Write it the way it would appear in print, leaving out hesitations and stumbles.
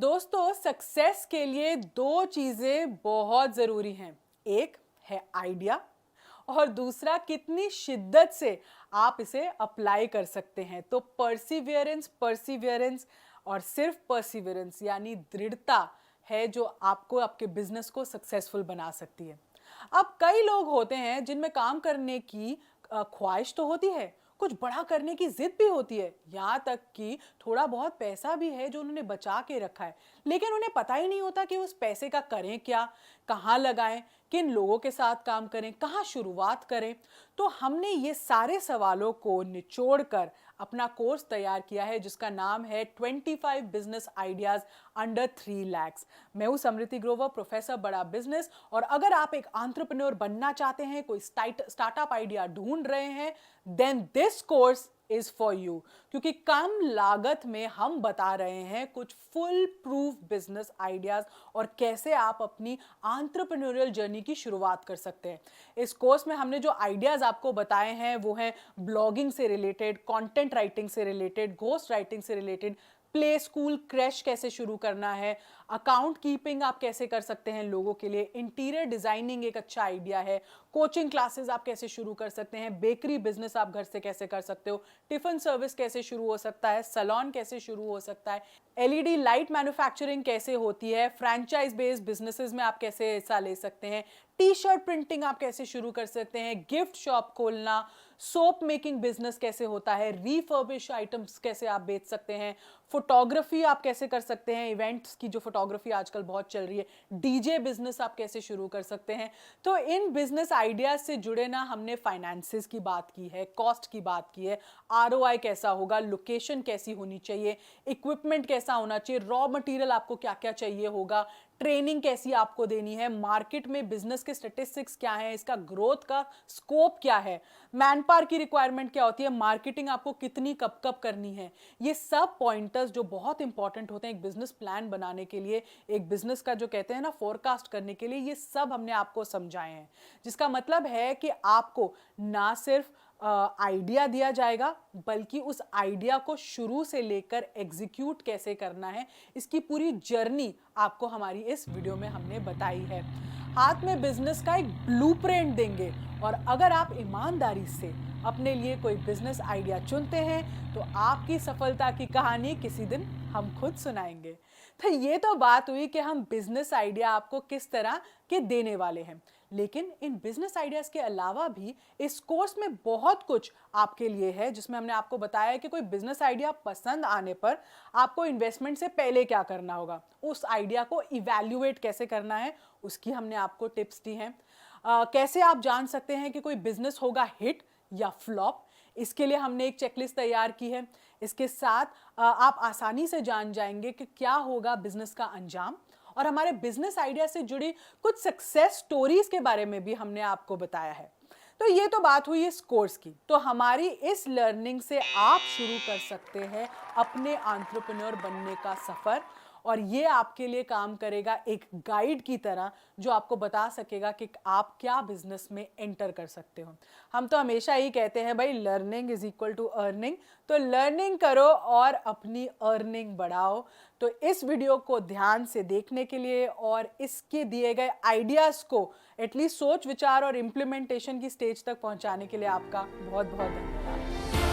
दोस्तों सक्सेस के लिए दो चीजें बहुत जरूरी हैं। एक है आइडिया और दूसरा कितनी शिद्दत से आप इसे अप्लाई कर सकते हैं। तो परसिवियरेंस परसिवियरेंस और सिर्फ परसिवियरेंस यानी दृढ़ता है जो आपको आपके बिजनेस को सक्सेसफुल बना सकती है। अब कई लोग होते हैं जिनमें काम करने की ख्वाहिश तो होती है, कुछ बड़ा करने की जिद भी होती है, यहाँ तक कि थोड़ा बहुत पैसा भी है जो उन्होंने बचा के रखा है, लेकिन उन्हें पता ही नहीं होता कि उस पैसे का करें क्या, कहाँ लगाएं, किन लोगों के साथ काम करें, कहाँ शुरुआत करें। तो हमने ये सारे सवालों को निचोड़ कर अपना कोर्स तैयार किया है जिसका नाम है 25 बिजनेस आइडियाज अंडर 3 lakhs। मैं हूं समृति ग्रोवर, प्रोफेसर बड़ा बिजनेस। और अगर आप एक एंटरप्रेन्योर बनना चाहते हैं, कोई स्टार्टअप आइडिया ढूंढ रहे हैं, then this course is for you. क्योंकि कम लागत में हम बता रहे हैं कुछ फुल प्रूफ बिजनेस आइडियाज और कैसे आप अपनी एंटरप्रेन्योरियल जर्नी की शुरुआत कर सकते हैं। इस कोर्स में हमने जो आइडियाज आपको बताए हैं वो हैं ब्लॉगिंग से रिलेटेड, कंटेंट राइटिंग से रिलेटेड, घोस्ट राइटिंग से रिलेटेड, प्ले स्कूल क्रैश कैसे शुरू करना है, अकाउंट कीपिंग आप कैसे कर सकते हैं लोगों के लिए, इंटीरियर डिजाइनिंग एक अच्छा आइडिया है, कोचिंग क्लासेस आप कैसे शुरू कर सकते हैं, बेकरी बिजनेस आप घर से कैसे कर सकते हो, टिफिन सर्विस कैसे शुरू हो सकता है, सैलून कैसे शुरू हो सकता है, एलईडी लाइट मैन्युफैक्चरिंग कैसे होती है, फ्रैंचाइज बेस्ड बिजनेसेस में आप कैसे हिस्सा ले सकते हैं, टी शर्ट प्रिंटिंग आप कैसे शुरू कर सकते हैं, गिफ्ट शॉप खोलना, सोप मेकिंग बिजनेस कैसे होता है, रीफर्बिश आइटम्स कैसे आप बेच सकते हैं, फोटोग्राफी आप कैसे कर सकते हैं, इवेंट्स की जो फोटोग्राफी आजकल बहुत चल रही है, डीजे बिजनेस आप कैसे शुरू कर सकते हैं। तो इन बिजनेस आइडियाज से जुड़े ना हमने फाइनेंसेस की बात की है, कॉस्ट की बात की है, आरओआई कैसा होगा, लोकेशन कैसी होनी चाहिए, इक्विपमेंट कैसा होना चाहिए, रॉ मटेरियल आपको क्या क्या चाहिए होगा, ट्रेनिंग कैसी आपको देनी है, मार्केट में बिजनेस के स्टैटिस्टिक्स क्या है, इसका ग्रोथ का स्कोप क्या है, मैन पावर की रिक्वायरमेंट क्या होती है, मार्केटिंग आपको कितनी कब कब करनी है। ये सब पॉइंटर्स जो बहुत इंपॉर्टेंट होते हैं एक बिजनेस प्लान बनाने के लिए, एक बिजनेस का जो कहते हैं ना फोरकास्ट करने के लिए, ये सब हमने आपको समझाए हैं। जिसका मतलब है कि आपको ना सिर्फ आइडिया दिया जाएगा बल्कि उस आइडिया को शुरू से लेकर एग्जीक्यूट कैसे करना है, इसकी पूरी जर्नी आपको हमारी इस वीडियो में हमने बताई है। हाथ में बिजनेस का एक ब्लूप्रिंट देंगे और अगर आप ईमानदारी से अपने लिए कोई बिजनेस आइडिया चुनते हैं तो आपकी सफलता की कहानी किसी दिन हम खुद सुनाएंगे। तो ये तो बात हुई कि हम बिजनेस आइडिया आपको किस तरह के देने वाले हैं, लेकिन इन बिजनेस आइडियाज के अलावा भी इस कोर्स में बहुत कुछ आपके लिए है जिसमें हमने आपको बताया कि कोई बिजनेस आइडिया पसंद आने पर आपको इन्वेस्टमेंट से पहले क्या करना होगा, उस आइडिया को इवैल्यूएट कैसे करना है, उसकी हमने आपको टिप्स दी हैं। कैसे आप जान सकते हैं कि कोई बिजनेस होगा हिट या फ्लॉप, इसके लिए हमने एक चेकलिस्ट तैयार की है। इसके साथ आप आसानी से जान जाएंगे कि क्या होगा बिजनेस का अंजाम, और हमारे बिजनेस आइडिया से जुड़ी कुछ सक्सेस स्टोरीज के बारे में भी हमने आपको बताया है। तो ये तो बात हुई इस कोर्स की। तो हमारी इस लर्निंग से आप शुरू कर सकते हैं अपने एंटरप्रेन्योर बनने का सफर, और ये आपके लिए काम करेगा एक गाइड की तरह जो आपको बता सकेगा कि आप क्या बिजनेस में एंटर कर सकते हो। हम तो हमेशा ही कहते हैं भाई learning is equal to earning, तो लर्निंग करो और अपनी अर्निंग बढ़ाओ। तो इस वीडियो को ध्यान से देखने के लिए और इसके दिए गए आइडियाज को एटलीस्ट सोच विचार और इम्प्लीमेंटेशन की स्टेज तक पहुंचाने के लिए आपका बहुत बहुत धन्यवाद।